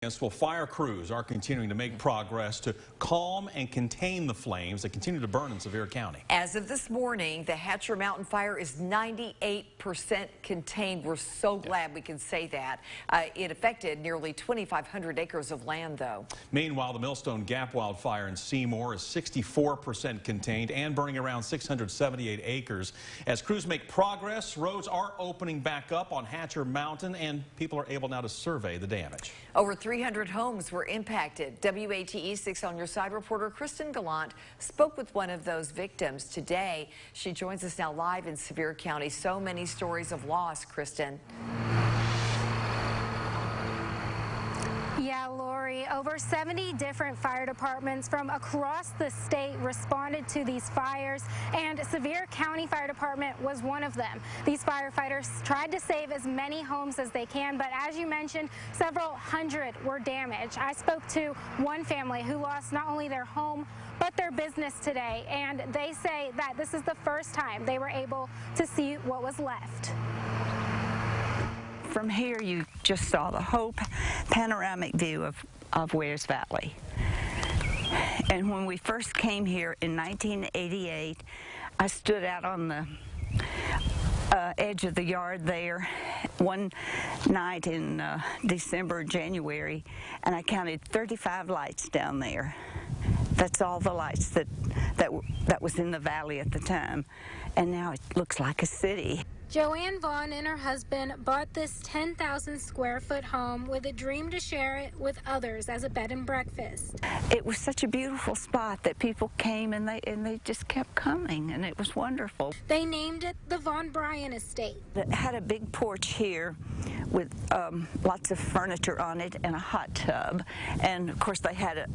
Yes, well, fire crews are continuing to make progress to calm and contain the flames that continue to burn in Sevier County. As of this morning, the Hatcher Mountain fire is 98% contained. We're so glad we can say that. It affected nearly 2,500 acres of land, though. Meanwhile, the Millstone Gap wildfire in Seymour is 64% contained and burning around 678 acres. As crews make progress, roads are opening back up on Hatcher Mountain, and people are able now to survey the damage. Over 300 homes were impacted. WATE 6 on Your Side reporter Kristen Gallant spoke with one of those victims today. She joins us now live in Sevier County. So many stories of loss, Kristen. Yeah, Lori, over 70 different fire departments from across the state responded to these fires, and Sevier County Fire Department was one of them. These firefighters tried to save as many homes as they can, but as you mentioned, several hundred were damaged. I spoke to one family who lost not only their home, but their business today, and they say that this is the first time they were able to see what was left. From here, you just saw the whole panoramic view of Wears Valley. And when we first came here in 1988, I stood out on the edge of the yard there one night in December, January, and I counted 35 lights down there. That's all the lights that was in the valley at the time, and now it looks like a city. Joanne Vaughn and her husband bought this 10,000 square foot home with a dream to share it with others as a bed and breakfast. It was such a beautiful spot that people came and they just kept coming, and it was wonderful. They named it the Von Bryan Estate. It had a big porch here with lots of furniture on it and a hot tub, and of course they had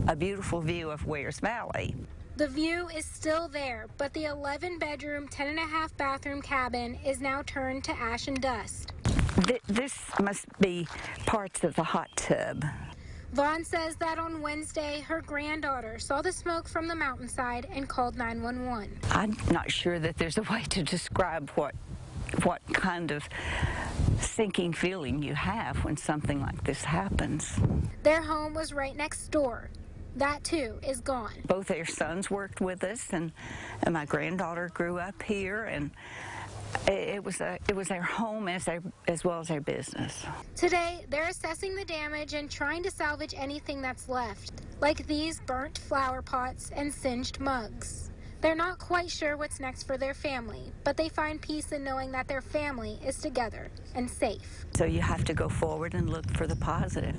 a beautiful view of Wears Valley. The view is still there, but the 11-bedroom, 10.5-bathroom cabin is now turned to ash and dust. This must be parts of the hot tub. Vaughn says that on Wednesday, her granddaughter saw the smoke from the mountainside and called 911. I'm not sure that there's a way to describe what kind of sinking feeling you have when something like this happens. Their home was right next door. That, too, is gone. Both their sons worked with us, and my granddaughter grew up here, and it was their home as well as their business. Today, they're assessing the damage and trying to salvage anything that's left, like these burnt flower pots and singed mugs. They're not quite sure what's next for their family, but they find peace in knowing that their family is together and safe. So you have to go forward and look for the positive.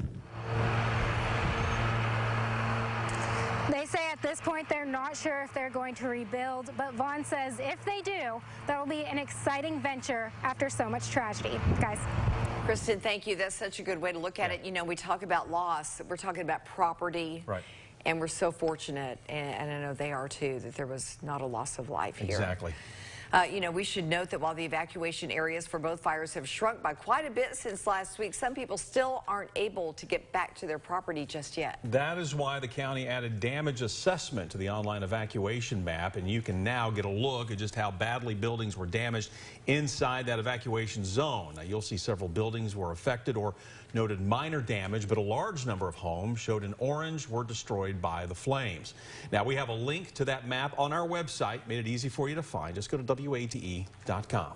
They say at this point they're not sure if they're going to rebuild, but Vaughn says if they do, that'll be an exciting venture after so much tragedy. Guys. Kristen, thank you. That's such a good way to look at it. You know, we talk about loss. We're talking about property. Right. And we're so fortunate, and I know they are too, that there was not a loss of life here. Exactly. You know, we should note that while the evacuation areas for both fires have shrunk by quite a bit since last week, some people still aren't able to get back to their property just yet. That is why the county added damage assessment to the online evacuation map, and you can now get a look at just how badly buildings were damaged inside that evacuation zone. Now, you'll see several buildings were affected or noted minor damage, but a large number of homes showed in orange were destroyed by the flames. Now, we have a link to that map on our website, made it easy for you to find. Just go to WATE.com.